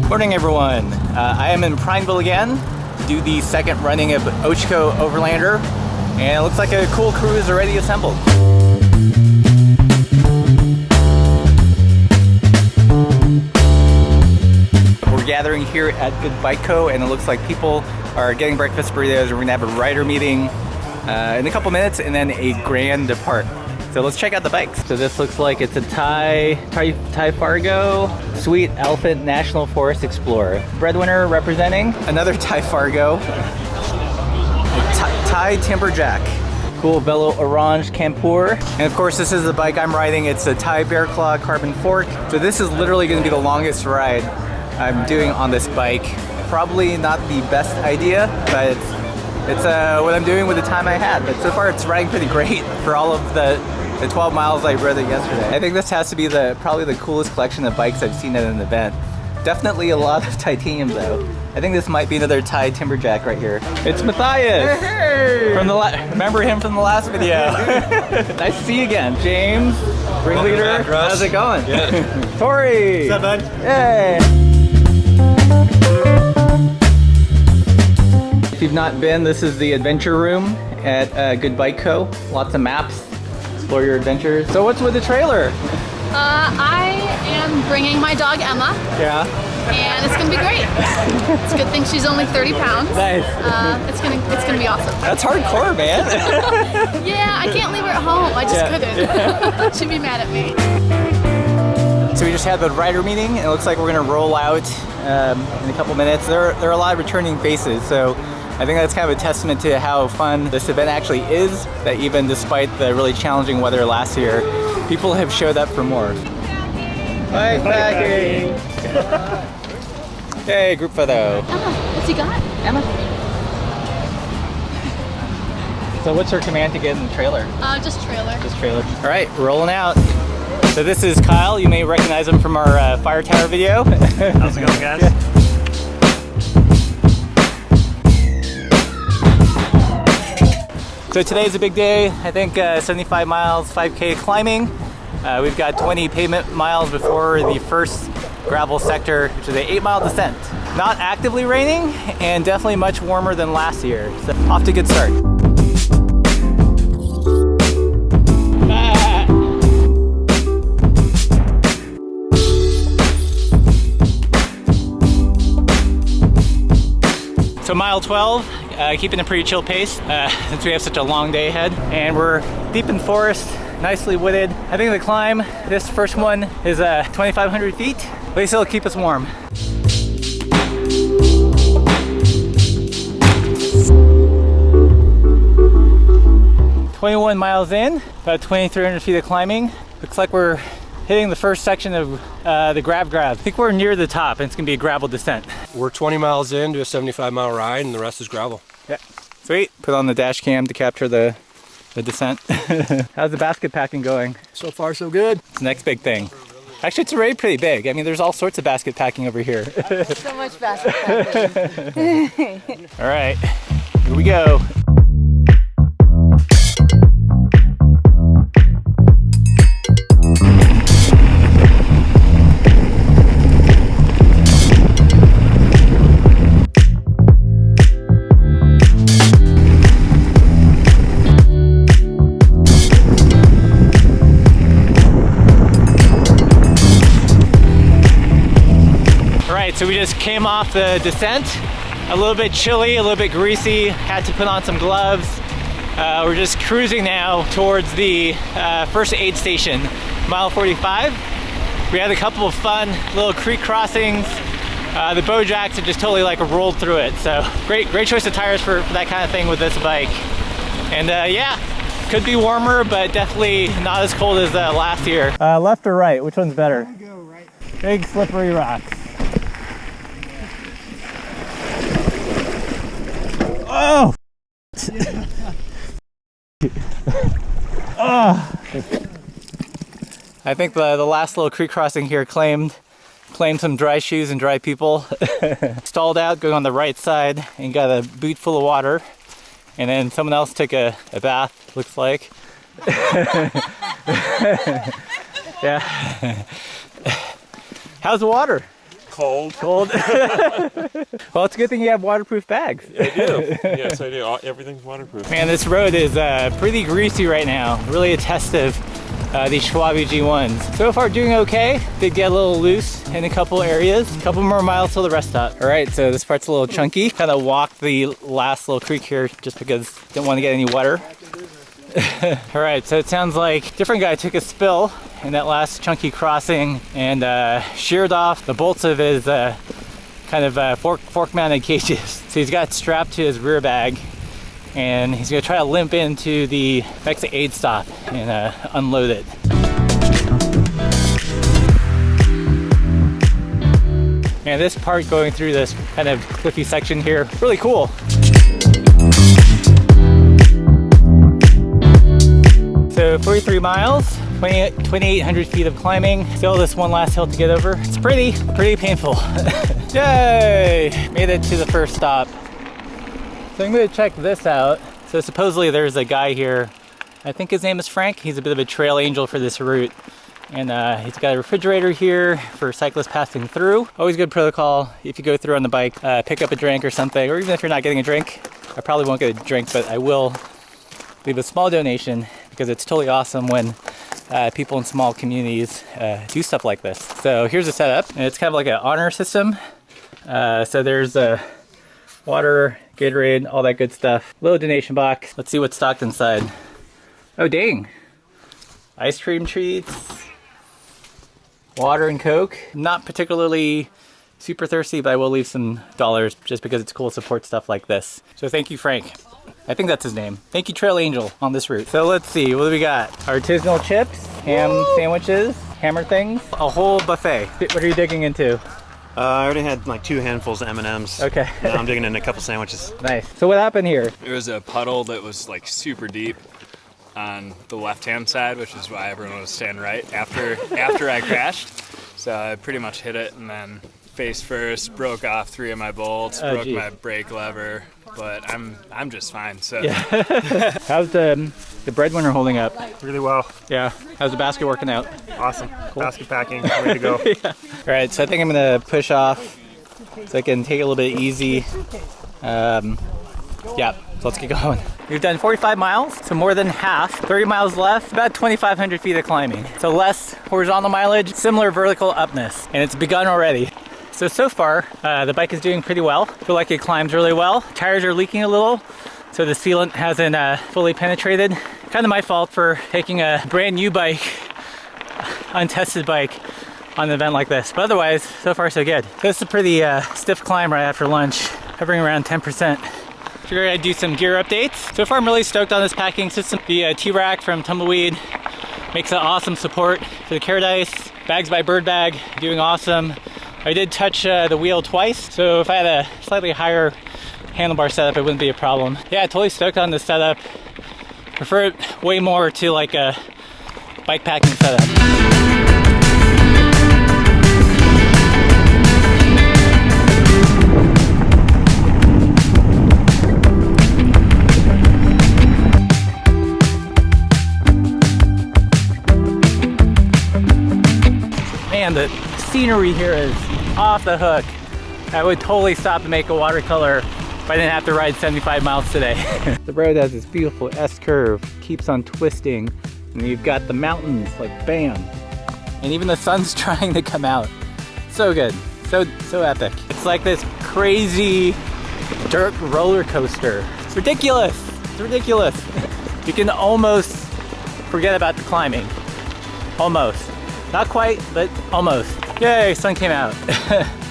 Morning everyone, I am in Prineville again to do the second running of Ochoco Overlander, and it looks like a cool crew is already assembled. We're gathering here at Good Bike Co, and it looks like people are getting breakfast burritos. We're gonna have a rider meeting in a couple minutes and then a grand depart. So let's check out the bikes. So this looks like it's a Thai Fargo Sweet Elephant National Forest Explorer. Breadwinner representing another Thai Fargo, Thai Timberjack. Cool Velo Orange Campur. And of course this is the bike I'm riding. It's a Thai Bear Claw Carbon Fork. So this is literally gonna be the longest ride I'm doing on this bike. Probably not the best idea, but it's what I'm doing with the time I had. But so far it's riding pretty great for all of the 12 miles I rode it yesterday. I think this has to be probably the coolest collection of bikes I've seen at an event. Definitely a lot of titanium though. I think this might be another Thai Timberjack right here. It's Matthias! Hey. Remember him from the last video. Nice to see you again. James, ringleader, how's it going? Good. Tori! What's up, bud? Hey! If you've not been, this is the adventure room at Good Bike Co. Lots of maps. Explore your adventures. So what's with the trailer? I am bringing my dog Emma. Yeah. And it's gonna be great. It's a good thing she's only 30 pounds. Nice. It's gonna be awesome. That's hardcore, man. Yeah, I can't leave her at home. I just couldn't. She'd be mad at me. So we just had the rider meeting, and it looks like we're gonna roll out in a couple minutes. There are a lot of returning faces, so I think that's kind of a testament to how fun this event actually is, that even despite the really challenging weather last year, people have showed up for more. Bikepacking! Hey, group photo. Emma, what's he got? Emma. So what's her command to get in the trailer? Just trailer. Just trailer. All right, rolling out. So this is Kyle. You may recognize him from our fire tower video. How's it going, guys? Yeah. So today's a big day. I think 75 miles, 5K climbing. We've got 20 pavement miles before the first gravel sector, which is an 8-mile descent. Not actively raining, and definitely much warmer than last year. So off to a good start. So mile 12, keeping a pretty chill pace since we have such a long day ahead. And we're deep in forest, nicely wooded. I think the climb, this first one is 2,500 feet. At least it'll keep us warm. "21 miles in, about 2,300 feet of climbing. Looks like we're hitting the first section of the grab. I think we're near the top, and it's gonna be a gravel descent. We're 20 miles in to a 75-mile ride, and the rest is gravel. Yeah, sweet. Put on the dash cam to capture the descent. How's the basket packing going? So far, so good. It's the next big thing. Actually, it's already pretty big. I mean, there's all sorts of basket packing over here. So much basket packing. All right, here we go. So we just came off the descent, a little bit chilly, a little bit greasy, had to put on some gloves. We're just cruising now towards the first aid station, mile 45. We had a couple of fun little creek crossings. The Beaux Jaxon just totally like rolled through it. So great choice of tires for that kind of thing with this bike. And yeah, could be warmer, but definitely not as cold as last year. Left or right, which one's better? Go right. Big slippery rocks. Oh! Oh! I think the last little creek crossing here claimed some dry shoes and dry people. Stalled out going on the right side and got a boot full of water. And then someone else took a bath, looks like. Yeah. How's the water? Cold. Cold. Well, it's a good thing you have waterproof bags. I do. Yes, I do. Everything's waterproof. Man, this road is pretty greasy right now. Really a test of these Schwabi G1s. So far doing okay. Did get a little loose in a couple areas. A couple more miles till the rest stop. All right, so this part's a little chunky. Kind of walked the last little creek here just because didn't want to get any wetter. All right, so it sounds like a different guy took a spill in that last chunky crossing and sheared off the bolts of his kind of fork mounted cages. So he's got it strapped to his rear bag and he's gonna try to limp into the next aid stop and unload it. Man, this part going through this kind of cliffy section here, really cool. So 43 miles, 2,800 feet of climbing. Still this one last hill to get over. It's pretty painful. Yay! Made it to the first stop. So I'm gonna check this out. So supposedly there's a guy here. I think his name is Frank. He's a bit of a trail angel for this route. And he's got a refrigerator here for cyclists passing through. Always good protocol if you go through on the bike, pick up a drink or something, or even if you're not getting a drink. I probably won't get a drink, but I will leave a small donation because it's totally awesome when people in small communities do stuff like this. So here's the setup, and it's kind of like an honor system. So there's water, Gatorade, all that good stuff. Little donation box. Let's see what's stocked inside. Oh dang! Ice cream treats, water and Coke. Not particularly super thirsty, but I will leave some dollars just because it's cool to support stuff like this. So thank you, Frank. I think that's his name. Thank you, Trail Angel, on this route. So let's see, what do we got? Artisanal chips, ham sandwiches, hammer things, a whole buffet. What are you digging into? I already had like 2 handfuls of M&Ms. Okay. Now I'm digging in a couple sandwiches. Nice. So what happened here? There was a puddle that was like super deep on the left-hand side, which is why everyone was standing right after I crashed. So I pretty much hit it and then face first, broke off 3 of my bolts, broke my brake lever, but I'm just fine. So yeah. How's the breadwinner holding up? Really well. Yeah. How's the basket working out? Awesome. Cool. Basket packing, ready to go. Yeah. All right, so I think I'm gonna push off so I can take it a little bit easy. Yeah, so let's get going. We've done 45 miles, so more than half. 30 miles left, about 2,500 feet of climbing. So less horizontal mileage, similar vertical upness, and it's begun already. So far, the bike is doing pretty well. I feel like it climbs really well. Tires are leaking a little, so the sealant hasn't fully penetrated. Kind of my fault for taking a brand new bike, untested bike, on an event like this. But otherwise, so far so good. So this is a pretty stiff climb right after lunch, hovering around 10%. Figured I'd do some gear updates. So far I'm really stoked on this packing system. The T-Rack from Tumbleweed makes an awesome support for the Paradise. Bags by Bird Bag, doing awesome. I did touch the wheel twice, so if I had a slightly higher handlebar setup, it wouldn't be a problem. Yeah, totally stoked on this setup. Prefer it way more to like a bike packing setup. Man, the scenery here is off the hook. I would totally stop and make a watercolor if I didn't have to ride 75 miles today. The road has this beautiful S-curve, keeps on twisting, and you've got the mountains, like bam. And even the sun's trying to come out. So good, so epic. It's like this crazy dirt roller coaster. It's ridiculous, it's ridiculous. You can almost forget about the climbing, almost. Not quite, but almost. Yay, sun came out.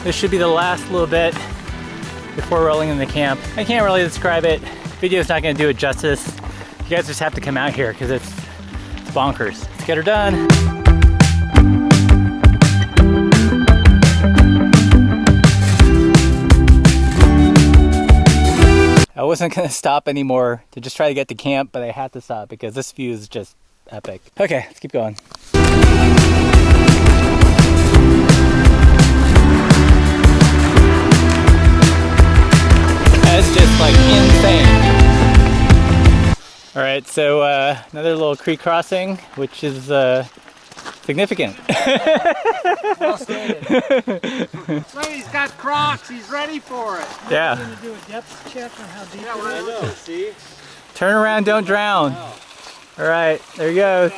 This should be the last little bit before rolling into camp. I can't really describe it. Video's not gonna do it justice. You guys just have to come out here because it's bonkers. Let's get her done. I wasn't gonna stop anymore to just try to get to camp, but I had to stop because this view is just epic. Okay, let's keep going. That's just like insane. All right, so another little creek crossing, which is significant. Well stated. He's got Crocs. He's ready for it. Yeah. Going to do a depth check on how deep it is. See? Turn around, don't drown. All right, there you go.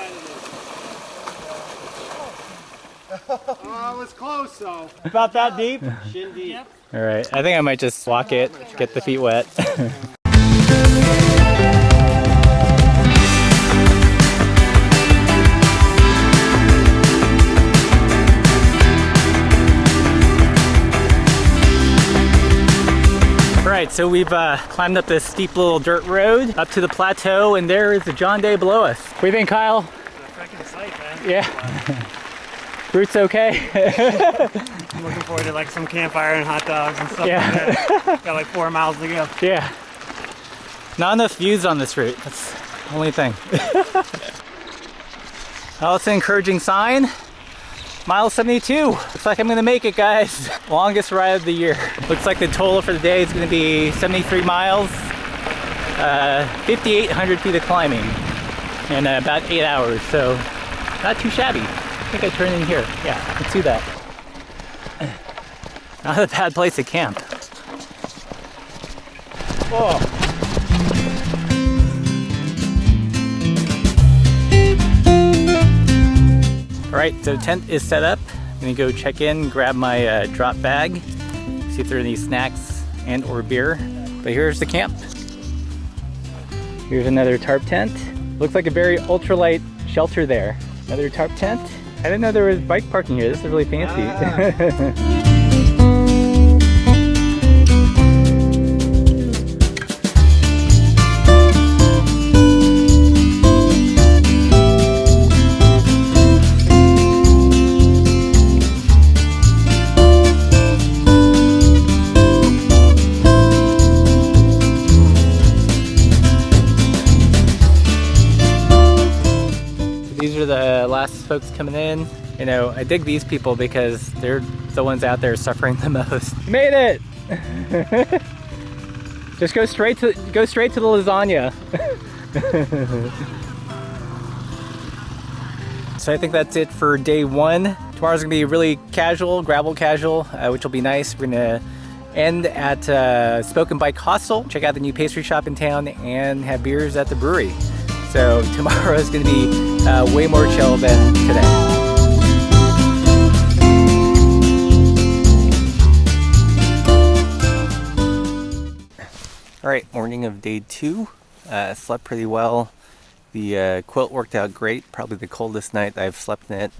Oh, it was close though. About that deep? Shin deep. Yep. All right, I think I might just walk it, get the feet wet. Alright, so we've climbed up this steep little dirt road up to the plateau, and there is the John Day below us. What do you think, Kyle? It's a freaking sight, man. Yeah. Root's okay? I'm looking forward to like some campfire and hot dogs and stuff Yeah. like that. Got like 4 miles to go. Yeah. Not enough views on this route. That's the only thing. Well, it's an encouraging sign. Mile 72. Looks like I'm gonna make it, guys. Longest ride of the year. Looks like the total for the day is gonna be 73 miles, 5,800 feet of climbing, and about 8 hours, so not too shabby. I think I turn in here. Yeah, let's do that. Not a bad place to camp. Whoa. Alright, so tent is set up. I'm gonna go check in, grab my drop bag, see if there are any snacks and or beer. But here's the camp. Here's another tarp tent. Looks like a very ultralight shelter there. Another tarp tent. I didn't know there was bike parking here. This is really fancy. These are the last folks coming in. You know, I dig these people because they're the ones out there suffering the most. Made it! Just go straight to the lasagna. So I think that's it for day one. Tomorrow's gonna be really casual, gravel casual, which will be nice. We're gonna end at Spoken Bike Hostel, check out the new pastry shop in town, and have beers at the brewery. So tomorrow is going to be way more chill than today. All right, morning of day two. Slept pretty well. The quilt worked out great. Probably the coldest night I've slept in it.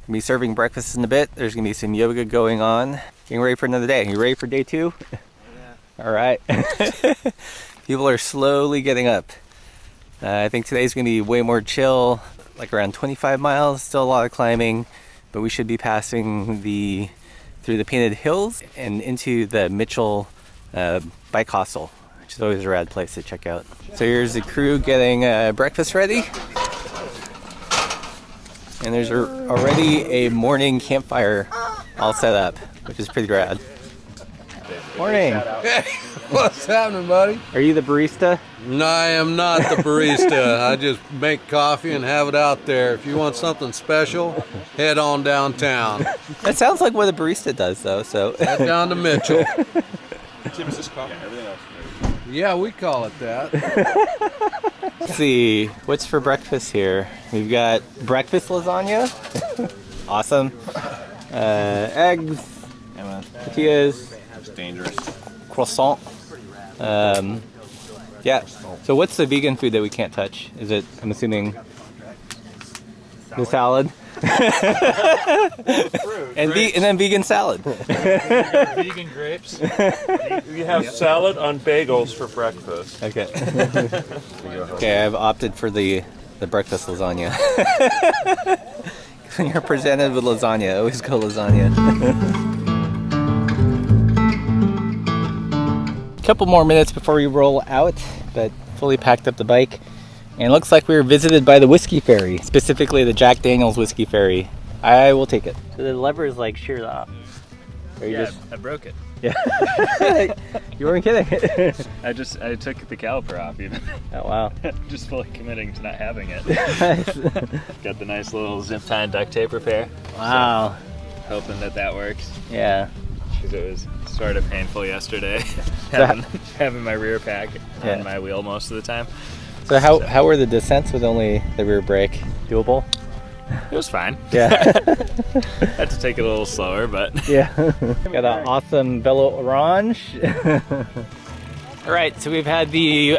Gonna be serving breakfast in a bit. There's gonna be some yoga going on. Getting ready for another day. You ready for day two? Yeah. All right. People are slowly getting up. I think today's gonna be way more chill, like around 25 miles, still a lot of climbing, but we should be passing through the Painted Hills and into the Mitchell Bike Hostel, which is always a rad place to check out. So here's the crew getting breakfast ready. And there's already a morning campfire all set up, which is pretty rad. Morning. Hey, what's happening, buddy? Are you the barista? No, I am not the barista. I just make coffee and have it out there. If you want something special, head on downtown. That sounds like what a barista does, though. So Head down to Mitchell. Tim, is this coffee? Everything else. Yeah, we call it that. Let's see, what's for breakfast here? We've got breakfast lasagna. Awesome. Eggs, tortillas. It's dangerous. Croissant. Yeah. So what's the vegan food that we can't touch? Is it, I'm assuming, the salad? and then vegan salad. Vegan grapes. We have salad on bagels for breakfast. Okay. Okay, I've opted for the breakfast lasagna. When you're presented with lasagna, always go lasagna. Couple more minutes before we roll out, but fully packed up the bike. And it looks like we were visited by the whiskey ferry, specifically the Jack Daniel's whiskey ferry. I will take it. So the lever is like sheared off. Yeah, I broke it. Yeah. You weren't kidding. I took the caliper off even. Oh wow. Just fully committing to not having it. Got the nice little zip tie and duct tape repair. Wow. So, hoping that works. Yeah. Because it was sort of painful yesterday having my rear pack on my wheel most of the time. So how were the descents with only the rear brake? Doable? It was fine. Yeah. Had to take it a little slower, but yeah. Got an awesome Beaux Orange. All right, so we've had the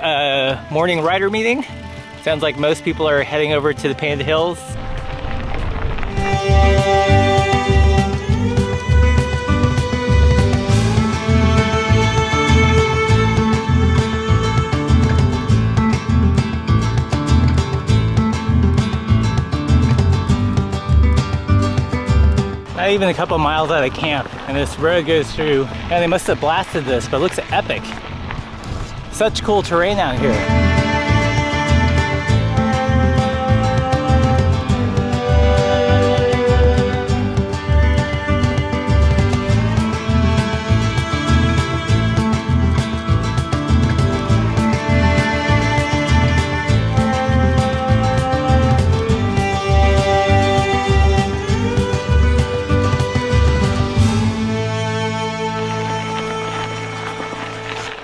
morning rider meeting. Sounds like most people are heading over to the Painted Hills. Not even a couple miles out of camp, and this road goes through, and they must have blasted this, but it looks epic. Such cool terrain out here.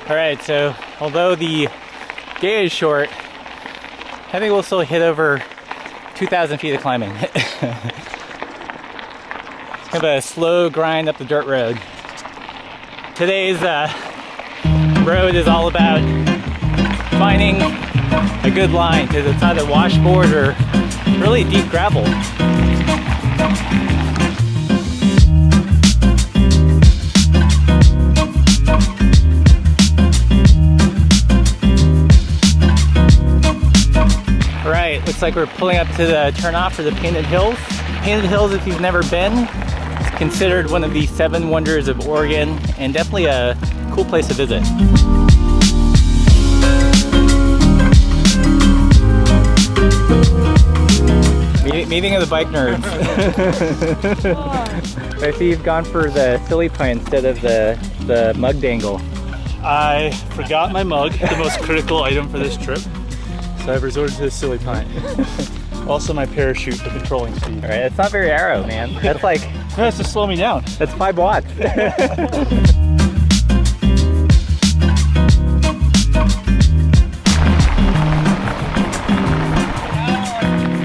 Alright, so although the day is short, I think we'll still hit over 2,000 feet of climbing. It's kind of a slow grind up the dirt road. Today's road is all about finding a good line, because it's either washboard or really deep gravel. Looks like we're pulling up to the turnoff for the Painted Hills. Painted Hills, if you've never been, is considered one of the 7 wonders of Oregon, and definitely a cool place to visit. Meeting of the bike nerds. I see you've gone for the silly pint instead of the mug dangle. I forgot my mug, the most critical item for this trip. So I've resorted to the silly pint. Also my parachute for controlling speed. All right, it's not very arrow, man. That's like... No, it's to slow me down. That's 5 watts.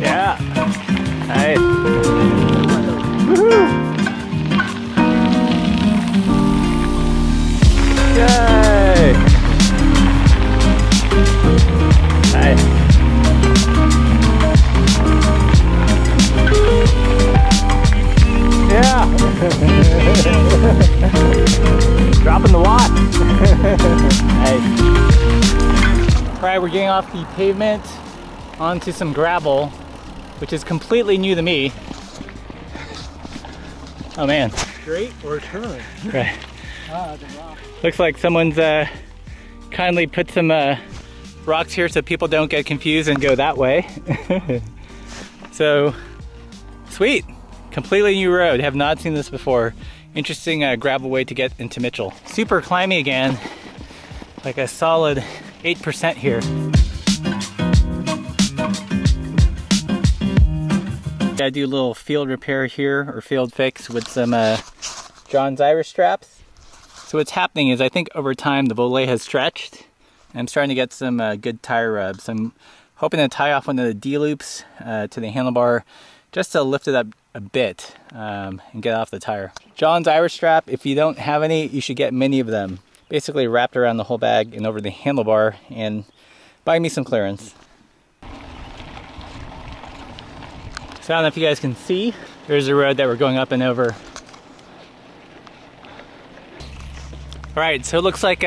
Yeah. Nice. Woohoo! Yay! Nice. Yeah. Dropping the watt. Nice. All right, we're getting off the pavement onto some gravel, which is completely new to me. Oh man. Straight or turn? Right. Looks like someone's kindly put some rocks here so people don't get confused and go that way. So, sweet. Completely new road. Have not seen this before. Interesting gravel way to get into Mitchell. Super climby again. Like a solid 8% here. Gotta do a little field repair here, or field fix with some John's Irish straps. So what's happening is I think over time the volet has stretched. I'm starting to get some good tire rubs. I'm hoping to tie off one of the D-loops to the handlebar just to lift it up a bit and get off the tire. John's Irish strap, if you don't have any, you should get many of them. Basically wrapped around the whole bag and over the handlebar, and buy me some clearance. So I don't know if you guys can see, there's the road that we're going up and over. All right, so it looks like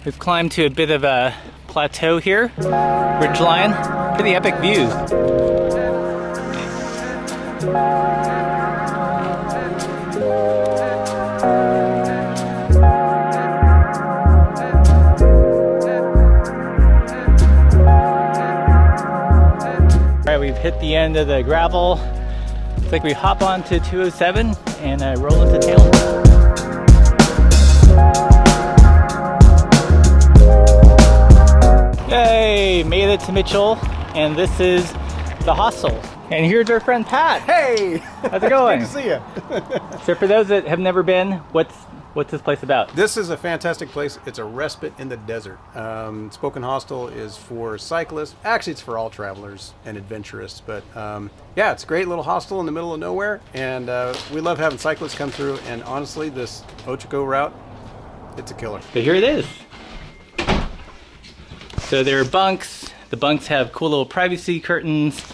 we've climbed to a bit of a plateau here, ridgeline, pretty epic views. Alright, we've hit the end of the gravel. Looks like we hop onto 207 and roll into town. Yay, made it to Mitchell, and this is the hostel. And here's our friend Pat. Hey! How's it going? Good to see you. So for those that have never been, what's this place about? This is a fantastic place. It's a respite in the desert. Spoken Hostel is for cyclists. Actually, it's for all travelers and adventurers. But yeah, it's a great little hostel in the middle of nowhere. And we love having cyclists come through. And honestly, this Ochoco route, it's a killer. So here it is. So there are bunks. The bunks have cool little privacy curtains,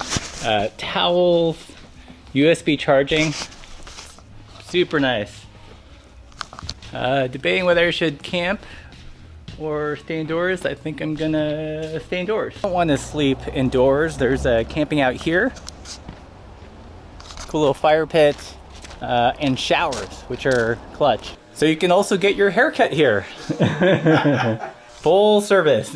towels, USB charging. Super nice. Debating whether I should camp or stay indoors. I think I'm gonna stay indoors. I don't want to sleep indoors. There's camping out here. Cool little fire pit and showers, which are clutch. So you can also get your haircut here. Full service.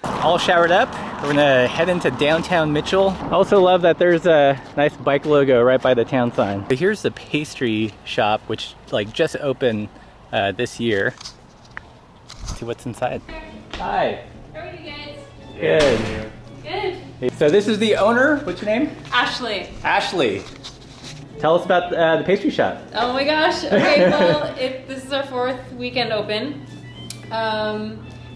All showered up. We're gonna head into downtown Mitchell. I also love that there's a nice bike logo right by the town sign. So here's the pastry shop, which like just opened this year. Let's see what's inside. Hi. How are you guys? Good. Good. So this is the owner. What's your name? Ashley. Ashley. Tell us about the pastry shop. Oh my gosh. Okay, well, this is our 4th weekend open.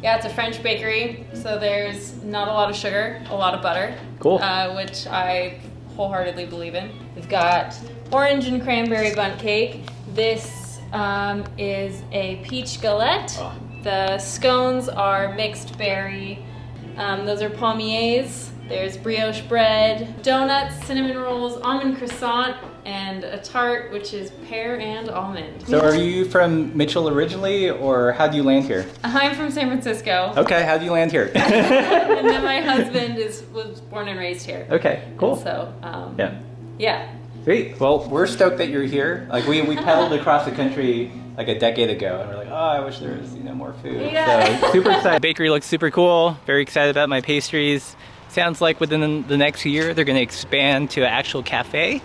Yeah, it's a French bakery, so there's not a lot of sugar, a lot of butter. Cool. Which I wholeheartedly believe in. We've got orange and cranberry bundt cake. This is a peach galette. Oh. The scones are mixed berry. Those are palmiers. There's brioche bread, donuts, cinnamon rolls, almond croissant, and a tart, which is pear and almond. So are you from Mitchell originally, or how do you land here? I'm from San Francisco. Okay, how do you land here? And then my husband was born and raised here. Okay, cool. And so, Yeah. Sweet. Well, we're stoked that you're here. Like we pedaled across the country like a decade ago, and we're like, oh, I wish there was more food. Yeah. So super excited. Bakery looks super cool. Very excited about my pastries. Sounds like within the next year they're going to expand to an actual cafe.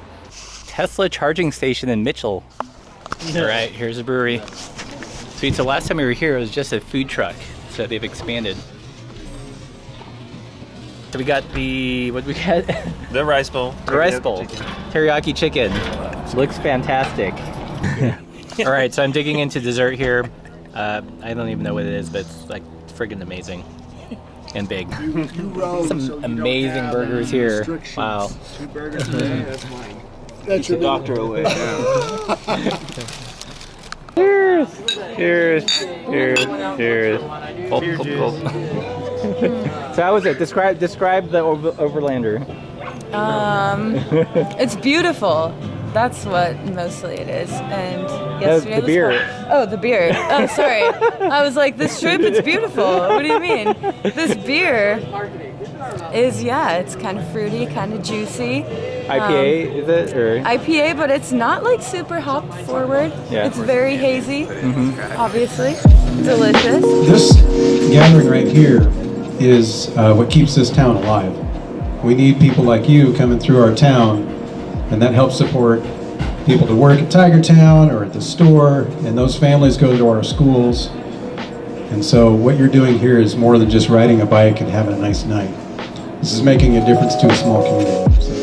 Tesla charging station in Mitchell. All right, here's a brewery. Sweet. So last time we were here, it was just a food truck. So they've expanded. So we got what did we get? The rice bowl. The rice bowl. Teriyaki chicken. Looks fantastic. All right, so I'm digging into dessert here. I don't even know what it is, but it's like friggin' amazing and big. Some amazing burgers here. Wow. 2 burgers today, that's mine. That's your doctor away. Cheers! Cheers! Cheers! Cheers! Gulp, gulp, gulp. So how was it? Describe the Overlander. It's beautiful. That's what mostly it is. And yesterday the beer. Oh, the beer. Oh, sorry. I was like, this trip, it's beautiful. What do you mean? This beer is, it's kind of fruity, kind of juicy. IPA, is it? Or? IPA, but it's not like super hop forward. Yeah. It's very hazy, obviously. Delicious. This gathering right here is what keeps this town alive. We need people like you coming through our town, and that helps support people to work at Tiger Town or at the store, and those families go to our schools. And so what you're doing here is more than just riding a bike and having a nice night. This is making a difference to a small community. So